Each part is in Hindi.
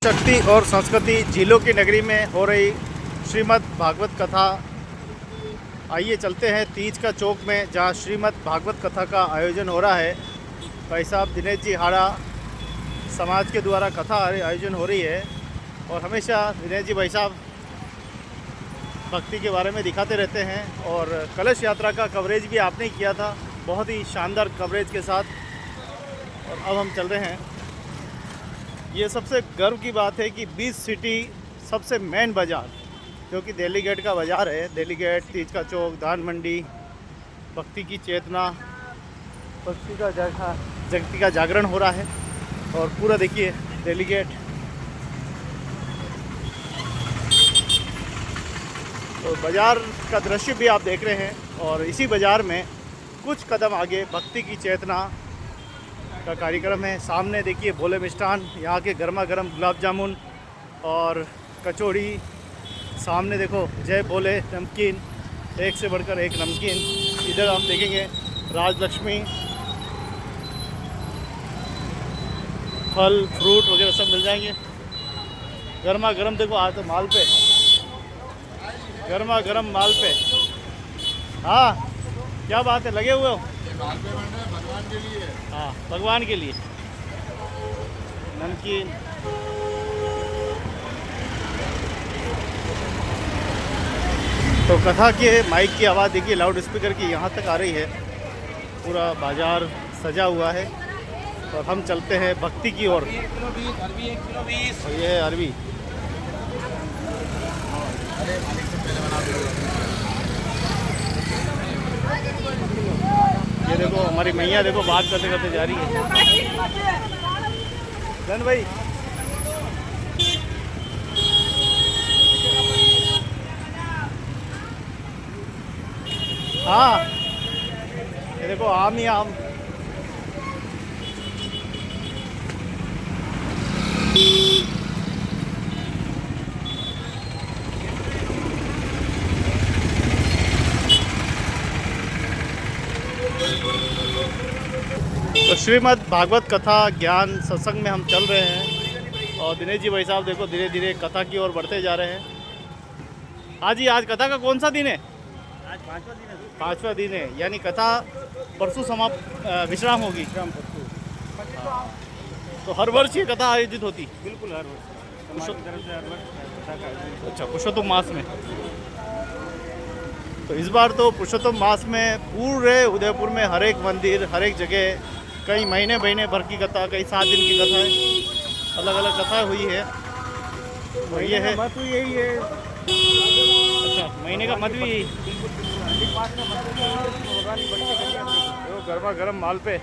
शक्ति और संस्कृति झीलों की नगरी में हो रही श्रीमद् भागवत कथा। आइए चलते हैं तीज का चौक में, जहां श्रीमद् भागवत कथा का आयोजन हो रहा है। भाई साहब दिनेश जी हाड़ा समाज के द्वारा कथा आयोजन हो रही है और हमेशा दिनेश जी भाई साहब भक्ति के बारे में दिखाते रहते हैं। और कलश यात्रा का कवरेज भी आपने ही किया था, बहुत ही शानदार कवरेज के साथ। और अब हम चल रहे हैं। ये सबसे गर्व की बात है कि 20 सिटी सबसे मेन बाज़ार, जो कि दिल्ली गेट का बाज़ार है। दिल्ली गेट, तीज का चौक, धान मंडी, भक्ति की चेतना, भक्ति का जागरण हो रहा है। और पूरा देखिए दिल्ली गेट। तो बाज़ार का दृश्य भी आप देख रहे हैं। और इसी बाज़ार में कुछ कदम आगे भक्ति की चेतना का कार्यक्रम है। सामने देखिए भोले मिष्ठान, यहाँ के गर्मा गर्म गुलाब जामुन और कचौड़ी। सामने देखो जय भोले नमकीन, एक से बढ़कर एक नमकीन। इधर हम देखेंगे राजलक्ष्मी, फल फ्रूट वगैरह सब मिल जाएंगे। गर्मा गर्म देखो आज तो माल पे, गर्मा गर्म माल पे। हाँ क्या बात है, लगे हुए हो? भगवान के लिए। हाँ भगवान के लिए नमकीन। तो कथा के माइक की आवाज़ देखिए, लाउड स्पीकर की यहाँ तक आ रही है। पूरा बाजार सजा हुआ है और हम चलते हैं भक्ति की ओर। और ये है अरबी। ये देखो हमारी मैया देखो बात करते करते जा रही है। धन भाई हाँ, ये देखो आम ही आम। तो श्रीमद् भागवत कथा ज्ञान सत्संग में हम चल रहे हैं। और दिनेश जी भाई साहब देखो धीरे धीरे कथा की ओर बढ़ते जा रहे हैं। हाँ जी, आज कथा का कौन सा दिन है? आज पांचवा दिन है। पाँचवा दिन है, यानी कथा परसों विश्राम होगी। तो हर वर्ष ये कथा आयोजित होती? बिल्कुल हर वर्ष पुरुषोत्तम तरफ से हर वर्ष कथा का आयोजन। अच्छा, पुरुषोत्तम मास में। तो इस बार तो पुरुषोत्तम मास में पूरे उदयपुर में हर एक मंदिर, हर एक जगह कई महीने भर की कथा, कई 7 दिन की कथाएं, अलग अलग कथा हुई है। और ये है महत्व यही है। अच्छा, महीने का महत्व यही। तो गर्मा गर्म माल पे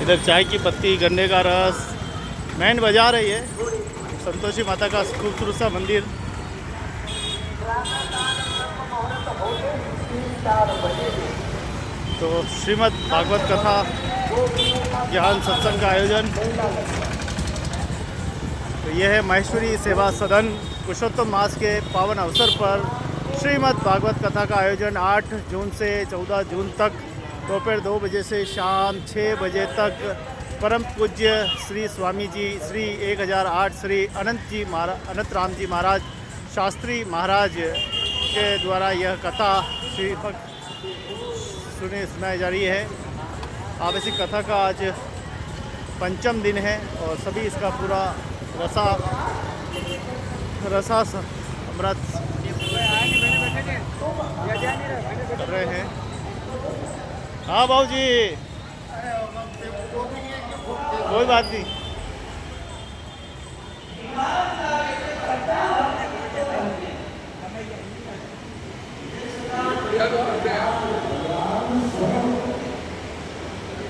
इधर चाय की पत्ती, गन्ने का रस, मेन बाजार है ये। संतोषी माता का खूबसूरत सा मंदिर। तो श्रीमद् भागवत कथा ज्ञान सत्संग का आयोजन। तो यह है माहेश्वरी सेवा सदन। पुरुषोत्तम मास के पावन अवसर पर श्रीमद् भागवत कथा का आयोजन 8 जून से 14 जून तक दोपहर 2 बजे से शाम 6 बजे तक परम पूज्य श्री स्वामी जी श्री 1008 श्री अनंत राम जी महाराज शास्त्री महाराज के द्वारा यह कथा सुनाई जा रही है। आप इसी कथा का आज पंचम दिन है और सभी इसका पूरा रसा अमृत कर रहे हैं। हाँ बाबू जी, कोई बात नहीं।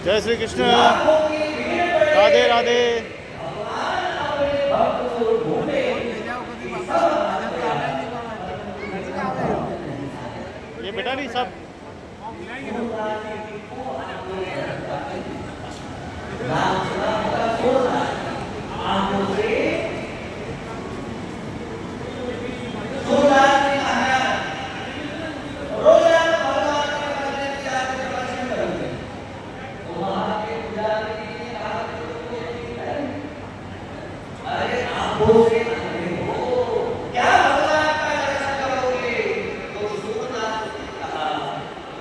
जय श्री कृष्ण, राधे राधे। ये बेटा नहीं सब आंखों से अंधे हो, क्या भगवान का दर्शन करोगे? तो सोमनाथ ने कहा,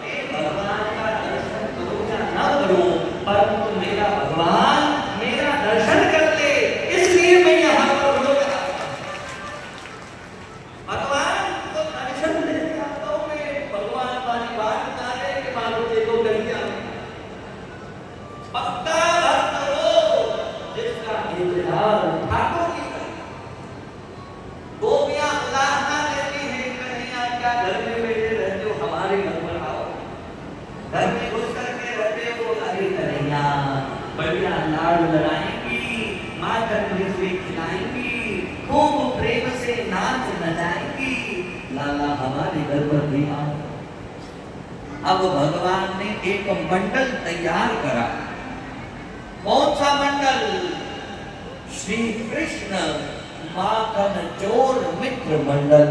मैं भगवान का दर्शन करूं या ना करूं, परंतु मेरा भगवान मेरा दर्शन कर ले, इसलिए मैं यहाँ पर रो रहा हूं। भगवान को दर्शन देने आता हूं मैं, भगवान वाली बात बता रहे कि मानो देखो गलियां पक्का भक्त हो जिसका इंतजार ठाकुर की करे। गोपियां अल्लाह कहती है, कन्हैया क्या घर में बैठे रहते हो, हमारे घर पर आओ। घर में घुस करके रहते हो, अरे कन्हैया बढ़िया लाड लड़ाएंगी, माखन मिश्री खिलाएंगी, खूब प्रेम से नाच नचाएंगी, लाला हमारे घर पर भी आओ। अब भगवान ने एक मंडल तैयार करा। कौन सा मंडल? श्री कृष्ण माखन चोर मित्र मंडल।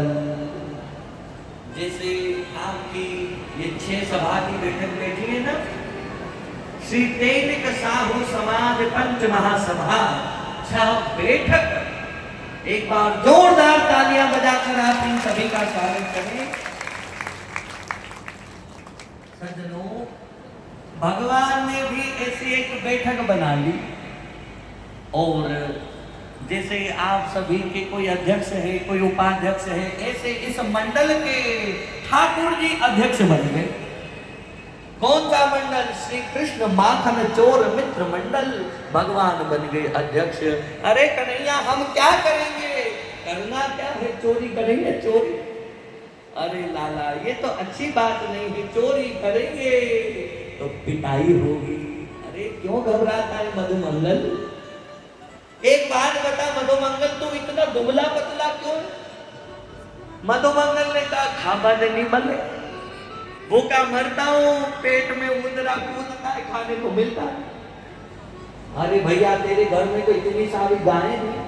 जैसे आपकी ये 6 सभा की बैठक बैठी है ना, श्री तैनिक साहू समाज पंच महासभा 6 बैठक। एक बार जोरदार तालियां बजाकर आप इन सभी का स्वागत करें। सज्जनों, भगवान ने भी ऐसी एक बैठक बना ली, और जैसे आप सभी के कोई अध्यक्ष है, कोई उपाध्यक्ष है, ऐसे इस मंडल के ठाकुर जी अध्यक्ष बन गए। कौन सा मंडल? श्री कृष्ण माखन चोर मित्र मंडल। भगवान बन गए अध्यक्ष। अरे कन्हैया हम क्या करेंगे? करना क्या है? चोरी करेंगे, चोरी। अरे लाला ये तो अच्छी बात नहीं है, चोरी करेंगे तो पिटाई होगी। अरे क्यों घबराता है मधुमंगल? एक बात बता मधुमंगल, तू इतना दुबला पतला क्यों? मधुमंगल ने कहा, खाबा नहीं बने, भूखा मरता हूं, पेट में उंदरा कूदता है, खाने को मिलता है। अरे भैया तेरे घर में तो इतनी सारी गायें हैं,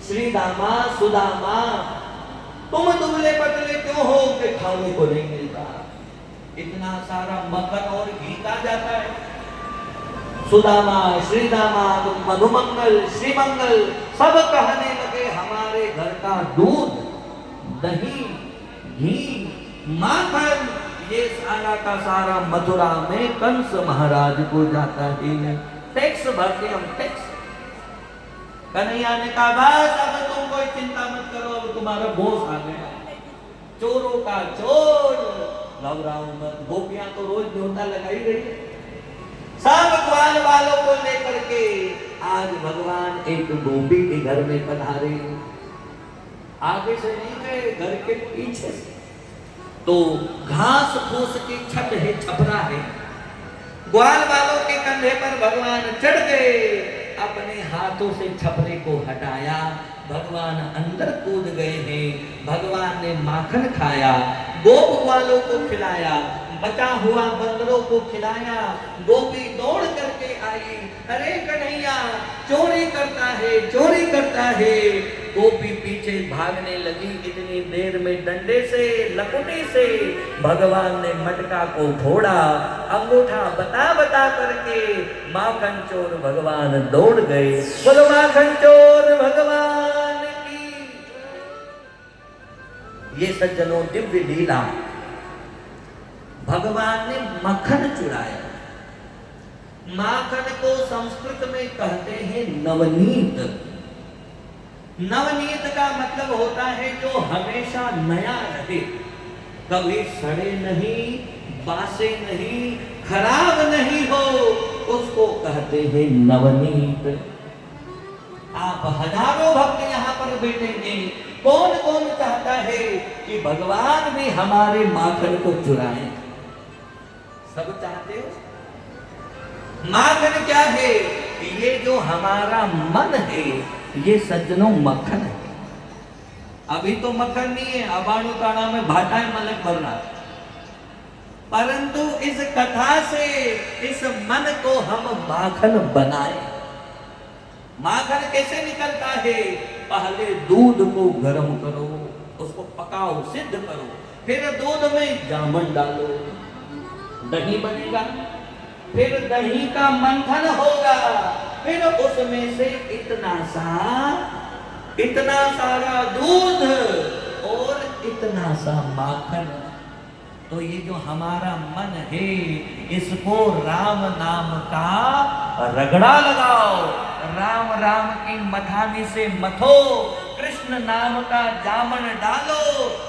श्री दामा सुदामा, तुम दुबले पतले क्यों हो कि खाने को नहीं मिलता? इतना सारा मक्खन और घी का जाता है। सुदामा, श्रीदामा, मधुमंगल, श्रीमंगल सब कहने लगे हमारे घर का दूध, दही, घी, माखन ये सारा का सारा मथुरा में कंस महाराज को जाता है। टैक्स भरते हम, टैक्स। कन्हैया ने कहा बस अब तुम कोई चिंता मत करो, अब तुम्हारा बोझ आ गया, चोरों का चोर, घबराओ मत। गोपियां तो रोज न्योता लगाई गई, सब ग्वाल वालों को लेकर के आज भगवान एक गोपी के घर में पधारे। आगे से नहीं गए, घर के पीछे से। तो घास फूस की छत है, छपरा है, ग्वाल वालों के कंधे पर भगवान चढ़ गए, अपने हाथों से छपरे को हटाया, भगवान अंदर कूद गए हैं। भगवान ने माखन खाया, गोप ग्वालों को खिलाया, बचा हुआ बंदरों को खिलाया। गोपी दौड़ करके आई, अरे कन्हैया चोरी करता है, चोरी करता है। गोपी पीछे भागने लगी, इतनी देर में डंडे से, लकुटी से भगवान ने मटका को फोड़ा, अंगूठा बता बता करके माखन चोर भगवान दौड़ गए। बोलो माखन चोर भगवान की। ये सज्जनों दिव्य लीला, भगवान ने मक्खन चुराया। माखन को संस्कृत में कहते हैं नवनीत। नवनीत का मतलब होता है जो हमेशा नया रहे, कभी सड़े नहीं, बासे नहीं, खराब नहीं हो, उसको कहते हैं नवनीत। आप हजारों भक्त यहाँ पर बैठेंगे, कौन कौन चाहता है कि भगवान भी हमारे माखन को चुराए? सब चाहते हो। माखन क्या है? ये जो हमारा मन है, ये सज्जनों मक्खन है। अभी तो मक्खन नहीं है, अबाणु ताड़ा में भाटा मलक भर रहा, परंतु इस कथा से इस मन को हम माखन बनाए। माखन कैसे निकलता है? पहले दूध को गर्म करो, उसको पकाओ, सिद्ध करो, फिर दूध में जामुन डालो, दही बनेगा, फिर दही का मंथन होगा, फिर उसमें से इतना सारा दूध और इतना सा माखन। तो ये जो हमारा मन है, इसको राम नाम का रगड़ा लगाओ, राम राम की मथानी से मथो, कृष्ण नाम का जामन डालो,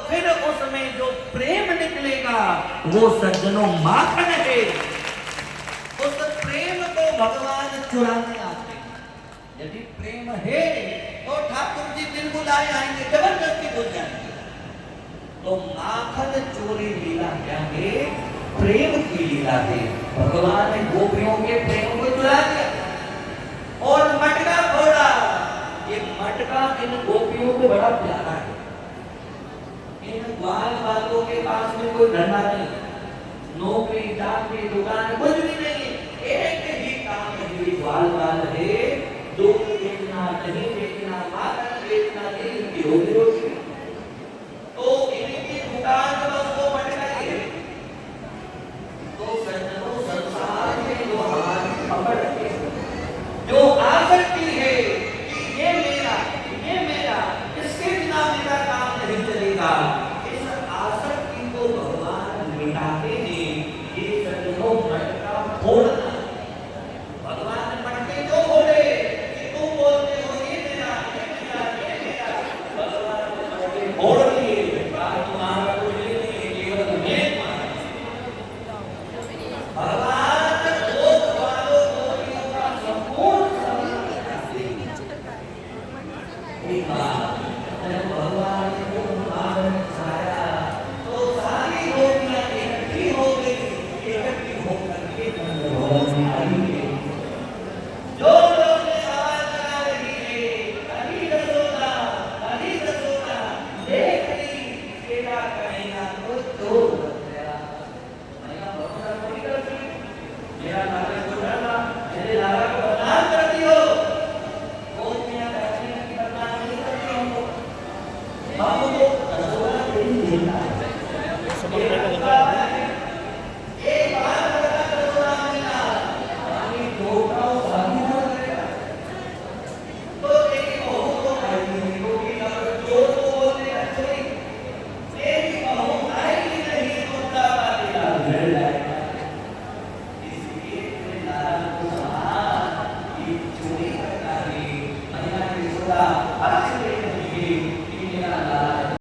फिर उसमें जो प्रेम निकलेगा वो सज्जनों माखन है। उस प्रेम को भगवान चुराने आते हैं। यदि प्रेम है तो ठाकुर जी दिल बुलाए आएंगे, जबरदस्ती बोल जाएंगे। तो माखन चोरी लीला क्या है? प्रेम की लीला है। भगवान ने गोपियों के प्रेम को चुरा दिया और मटका फोड़ा। ये मटका इन गोपियों को बड़ा प्यारा है। इन ग्वाल वालों के पास में कोई धंधा नहीं, नौकरी चाकरी दुकान कुछ भी नहीं, एक ही काम है, ग्वाल वाल है